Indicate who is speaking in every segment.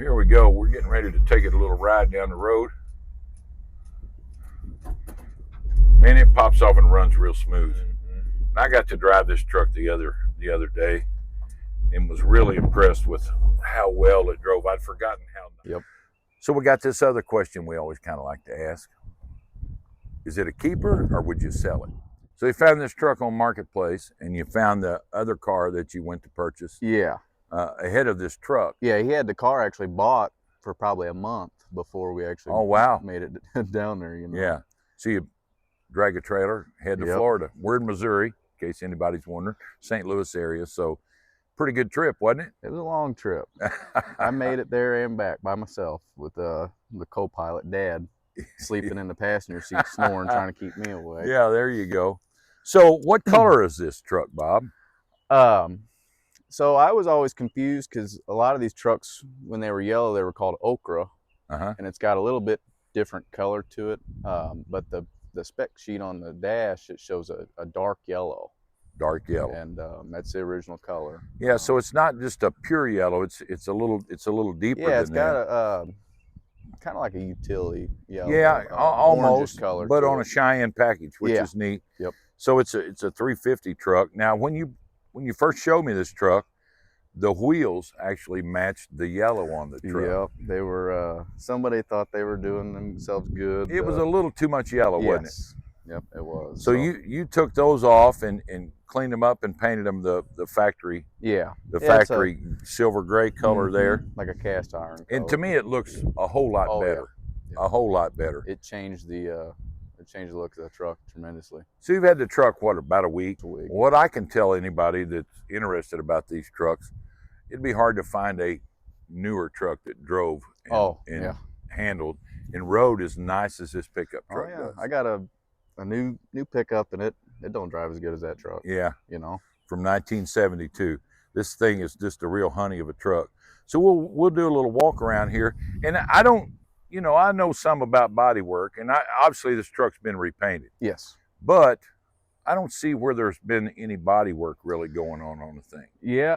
Speaker 1: Here we go. We're getting ready to take it a little ride down the road. Man, it pops off and runs real smooth. And I got to drive this truck the other day and was really impressed with how well it drove. I'd forgotten how.
Speaker 2: Yep.
Speaker 1: So we got this other question we always kind of like to ask. Is it a keeper or would you sell it? So you found this truck on Marketplace and you found the other car that you went to purchase.
Speaker 2: Yeah.
Speaker 1: Ahead of this truck.
Speaker 2: Yeah, he had the car actually bought for probably a month before we actually made it down there, you know.
Speaker 1: Yeah. So you drag a trailer, head to Florida. We're in Missouri, in case anybody's wondering, St. Louis area. So pretty good trip, wasn't it?
Speaker 2: It was a long trip. I made it there and back by myself with the co-pilot, Dad, sleeping in the passenger seat, snoring, trying to keep me awake.
Speaker 1: Yeah, there you go. So what color is this truck, Bob?
Speaker 2: So I was always confused because a lot of these trucks, when they were yellow, they were called ochre, and it's got a little bit different color to it. But the spec sheet on the dash, it shows a dark yellow.
Speaker 1: Dark yellow.
Speaker 2: And that's the original color.
Speaker 1: Yeah, so it's not just a pure yellow. It's a little deeper.
Speaker 2: Yeah, it's
Speaker 1: than
Speaker 2: got
Speaker 1: that.
Speaker 2: Kind of like a utility yellow.
Speaker 1: Yeah, almost,
Speaker 2: color,
Speaker 1: but on a Cheyenne package, which is neat.
Speaker 2: Yep.
Speaker 1: So it's a 350 truck. Now, when you first showed me this truck, the wheels actually matched the yellow on the truck.
Speaker 2: Yep, they were, somebody thought they were doing themselves good.
Speaker 1: It was a little too much yellow, wasn't it?
Speaker 2: Yep, it was.
Speaker 1: So you took those off and cleaned them up and painted them the factory.
Speaker 2: Yeah.
Speaker 1: The factory silver gray color there.
Speaker 2: Like a cast iron color.
Speaker 1: And to me, it looks a whole lot better. Yeah. A whole lot better.
Speaker 2: It changed the look of the truck tremendously.
Speaker 1: So you've had the truck, what, about a week?
Speaker 2: A week.
Speaker 1: What I can tell anybody that's interested about these trucks, it'd be hard to find a newer truck that drove and handled and rode as nice as this pickup truck does.
Speaker 2: I got a new pickup and it don't drive as good as that truck.
Speaker 1: Yeah.
Speaker 2: You know.
Speaker 1: From 1972. This thing is just a real honey of a truck. So we'll do a little walk around here. And I don't, I know some about body work, and obviously this truck's been repainted.
Speaker 2: Yes.
Speaker 1: But I don't see where there's been any body work really going on the thing.
Speaker 2: Yeah.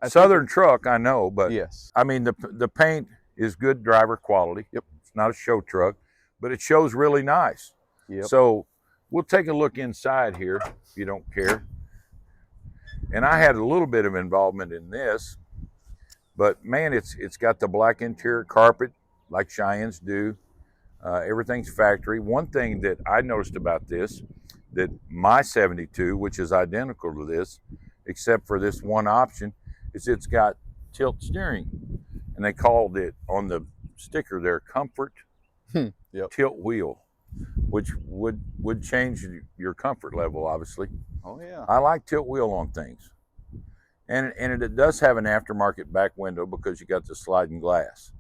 Speaker 1: Southern truck, I know, but
Speaker 2: yes.
Speaker 1: I mean, the paint is good driver quality.
Speaker 2: Yep.
Speaker 1: It's not a show truck, but it shows really nice.
Speaker 2: Yep.
Speaker 1: So we'll take a look inside here, if you don't care. And I had a little bit of involvement in this, but man, it's got the black interior carpet like Cheyennes do. Everything's factory. One thing that I noticed about this, that my 72, which is identical to this, except for this one option, is it's got tilt steering. And they called it on the sticker there, comfort tilt wheel, which would change your comfort level, obviously.
Speaker 2: Oh yeah.
Speaker 1: I like tilt wheel on things. And it does have an aftermarket back window because you got the sliding glass.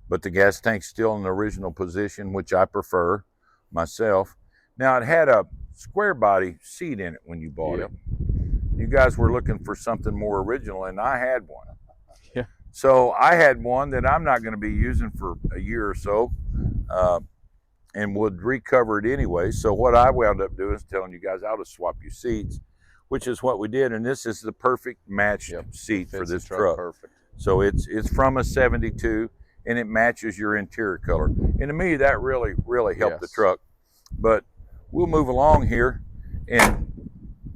Speaker 1: But the gas tank's still in the original position, which I prefer myself. Now, it had a square body seat in it when you bought it. You guys were looking for something more original, and I had one.
Speaker 2: Yeah.
Speaker 1: So I had one that I'm not going to be using for a year or so, and would recover it anyway. So what I wound up doing is telling you guys I'll just swap you seats, which is what we did. And this is the perfect matched seat for this truck.
Speaker 2: Perfect.
Speaker 1: So it's from a 72. And it matches your interior color. And to me, that really helped the truck. But we'll move along here. And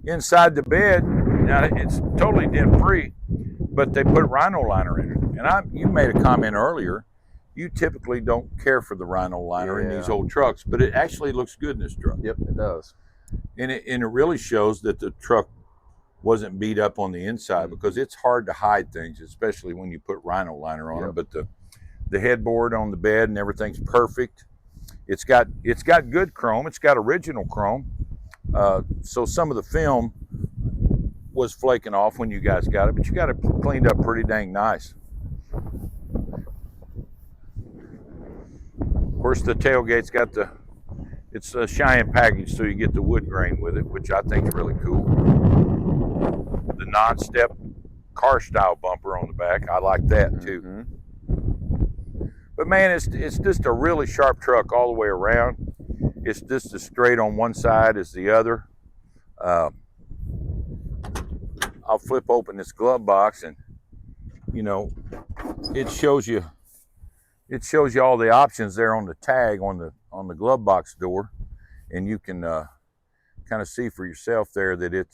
Speaker 1: inside the bed, now it's totally dent-free, but they put rhino liner in it. And you made a comment earlier, you typically don't care for the rhino liner in these old trucks, but it actually looks good in this truck.
Speaker 2: Yep, it does.
Speaker 1: And it really shows that the truck wasn't beat up on the inside, because it's hard to hide things, especially when you put rhino liner on it. But the headboard on the bed and everything's perfect. It's got good chrome. It's got original chrome. So some of the film was flaking off when you guys got it, but you got it cleaned up pretty dang nice. Of course, the tailgate's got it's a Cheyenne package, so you get the wood grain with it, which I think is really cool. The non-step car style bumper on the back, I like that too. But man, it's just a really sharp truck all the way around. It's just as straight on one side as the other. I'll flip open this glove box and you know, it shows you all the options there on the tag on the glove box door, and you can kind of see for yourself there that it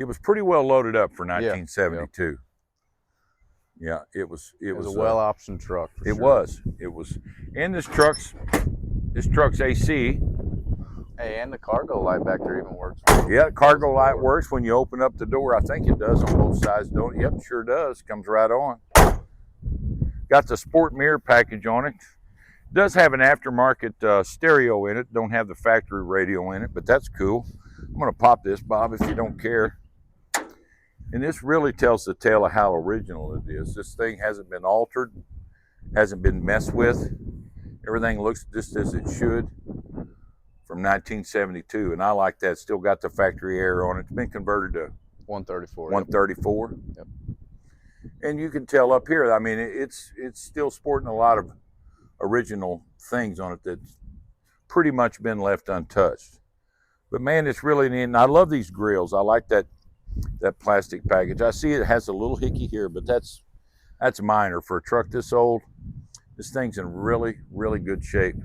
Speaker 1: was pretty well loaded up for 1972. Yeah, it was
Speaker 2: a well-optioned truck.
Speaker 1: It was, and this truck's AC.
Speaker 2: Hey, and the cargo light back there even works.
Speaker 1: Yeah, cargo light works when you open up the door. I think it does on both sides, don't it? Yep, sure does. Comes right on. Got the sport mirror package on it. Does have an aftermarket stereo in it. Don't have the factory radio in it, but that's cool. I'm gonna pop this, Bob, if you don't care. And this really tells the tale of how original it is. This thing hasn't been altered, hasn't been messed with. Everything looks just as it should. From 1972, and I like that. Still got the factory air on it. It's been converted to
Speaker 2: 134.
Speaker 1: 134.
Speaker 2: Yep.
Speaker 1: And you can tell up here, I mean, it's still sporting a lot of original things on it that's pretty much been left untouched. But man, it's really neat. And I love these grills. I like that plastic package. I see it has a little hickey here, but that's minor for a truck this old. This thing's in really, really good shape.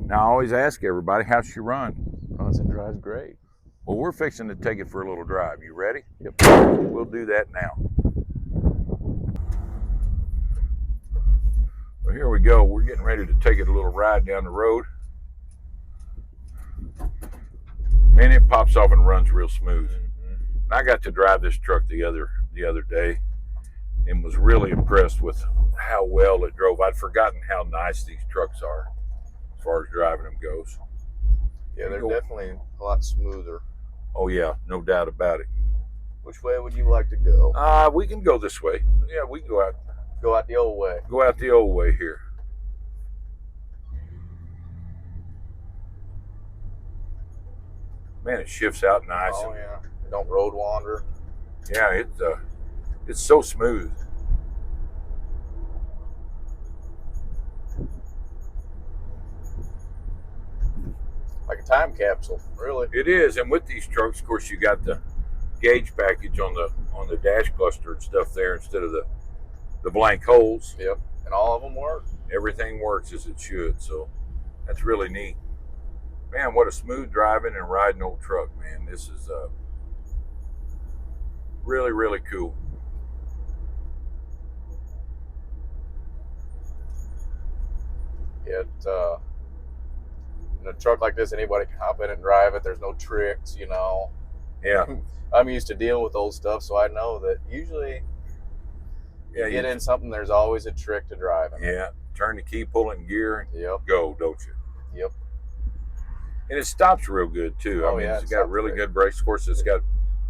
Speaker 1: Now, I always ask everybody, how's she run?
Speaker 2: Runs and drives great.
Speaker 1: Well, we're fixing to take it for a little drive. You ready?
Speaker 2: Yep.
Speaker 1: We'll do that now. Well, here we go. We're getting ready to take it a little ride down the road. Man, it pops off and runs real smooth. And I got to drive this truck the other day and was really impressed with how well it drove. I'd forgotten how nice these trucks are as far as driving them goes.
Speaker 2: Yeah, they're definitely a lot smoother.
Speaker 1: Oh yeah, no doubt about it.
Speaker 2: Which way would you like to go?
Speaker 1: We can go this way. Yeah, we can go out.
Speaker 2: Go out the old way.
Speaker 1: Go out the old way here. Man, it shifts out nice.
Speaker 2: Oh yeah. Don't road wander.
Speaker 1: Yeah, it's so smooth.
Speaker 2: Like a time capsule, really.
Speaker 1: It is, and with these trucks, of course, you got the gauge package on the dash cluster and stuff there instead of the blank holes.
Speaker 2: Yep, and all of them work.
Speaker 1: Everything works as it should, so that's really neat. Man, what a smooth driving and riding old truck, man. This is really, really cool.
Speaker 2: In a truck like this, anybody can hop in and drive it. There's no tricks, you know.
Speaker 1: Yeah.
Speaker 2: I'm used to dealing with old stuff, so I know that usually you get in something, there's always a trick to driving.
Speaker 1: Yeah. Turn the key, pull it in gear, and
Speaker 2: yep.
Speaker 1: Go, don't you?
Speaker 2: Yep.
Speaker 1: And it stops real good, too. I mean, it's got really good brakes. Of course, it's got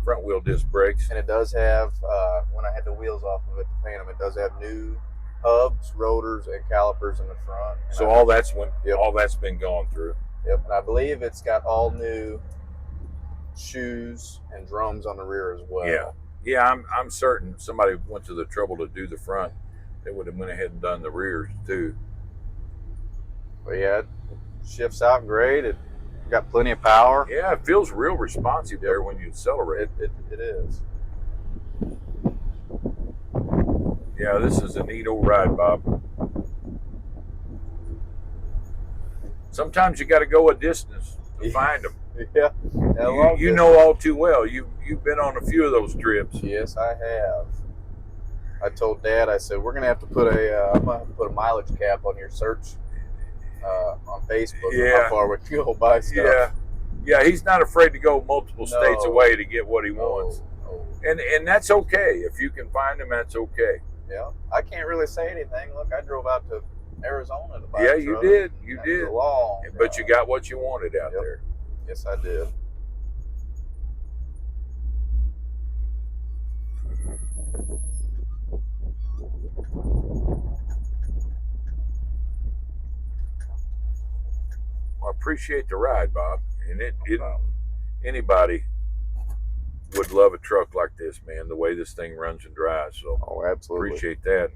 Speaker 1: front wheel disc brakes.
Speaker 2: And it does have, when I had the wheels off of it to paint them, it does have new hubs, rotors, and calipers in the front. And
Speaker 1: so all that's been gone through.
Speaker 2: Yep, and I believe it's got all new shoes and drums on the rear as well.
Speaker 1: Yeah, I'm certain somebody went to the trouble to do the front. They would have went ahead and done the rears too.
Speaker 2: But yeah, it shifts out great. It got plenty of power.
Speaker 1: Yeah, it feels real responsive there when you accelerate.
Speaker 2: It is.
Speaker 1: Yeah, this is a neat old ride, Bob. Sometimes you got to go a distance to find them.
Speaker 2: Yeah.
Speaker 1: You know all too well. You've been on a few of those trips.
Speaker 2: Yes, I have. I told Dad, I said, we're going to have to put a mileage cap on your search on Facebook.
Speaker 1: Yeah.
Speaker 2: How far we can go buy stuff.
Speaker 1: Yeah, he's not afraid to go multiple states away to get what he wants.
Speaker 2: No.
Speaker 1: And that's okay. If you can find them, that's okay.
Speaker 2: Yeah. I can't really say anything. Look, I drove out to Arizona to buy
Speaker 1: a
Speaker 2: truck.
Speaker 1: You did.
Speaker 2: That was a long
Speaker 1: but you got what you wanted out there.
Speaker 2: Yes, I did.
Speaker 1: Well, I appreciate the ride, Bob. And anybody would love a truck like this, man, the way this thing runs and drives. So
Speaker 2: absolutely.
Speaker 1: Appreciate that.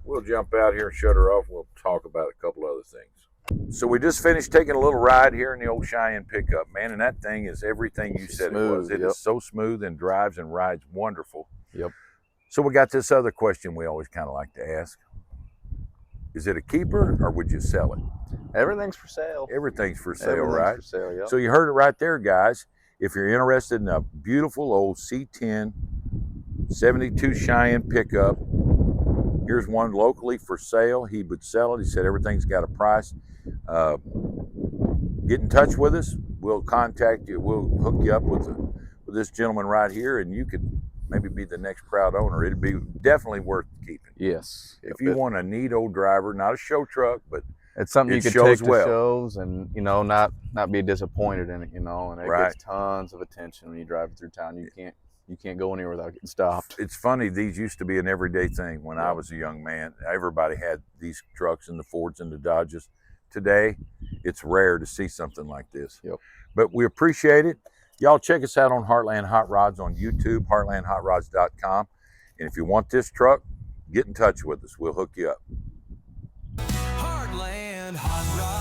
Speaker 1: We'll jump out here and shut her off. We'll talk about a couple other things. So we just finished taking a little ride here in the old Cheyenne pickup, man, and that thing is everything you said it was. It is so smooth and drives and rides wonderful.
Speaker 2: Yep.
Speaker 1: So we got this other question we always kind of like to ask. Is it a keeper or would you sell it?
Speaker 2: Everything's for sale.
Speaker 1: Everything's for sale, right?
Speaker 2: For sale, yep.
Speaker 1: So you heard it right there, guys. If you're interested in a beautiful old C10 72 Cheyenne pickup, here's one locally for sale. He would sell it. He said everything's got a price. Get in touch with us. We'll contact you. We'll hook you up with this gentleman right here, and you could maybe be the next proud owner. It'd be definitely worth keeping.
Speaker 2: Yes.
Speaker 1: If you want a neat old driver, not a show truck, but
Speaker 2: it's something you could take to shows and, you know, not be disappointed in it, you know, and it gets tons of attention when you drive it through town. You can't go anywhere without getting stopped.
Speaker 1: It's funny, these used to be an everyday thing when I was a young man. Everybody had these trucks and the Fords and the Dodges. Today, it's rare to see something like this.
Speaker 2: Yep.
Speaker 1: But we appreciate it. Y'all check us out on Heartland Hot Rods on YouTube, heartlandhotrods.com. And if you want this truck, get in touch with us. We'll hook you up.
Speaker 3: Heartland Hot Rods.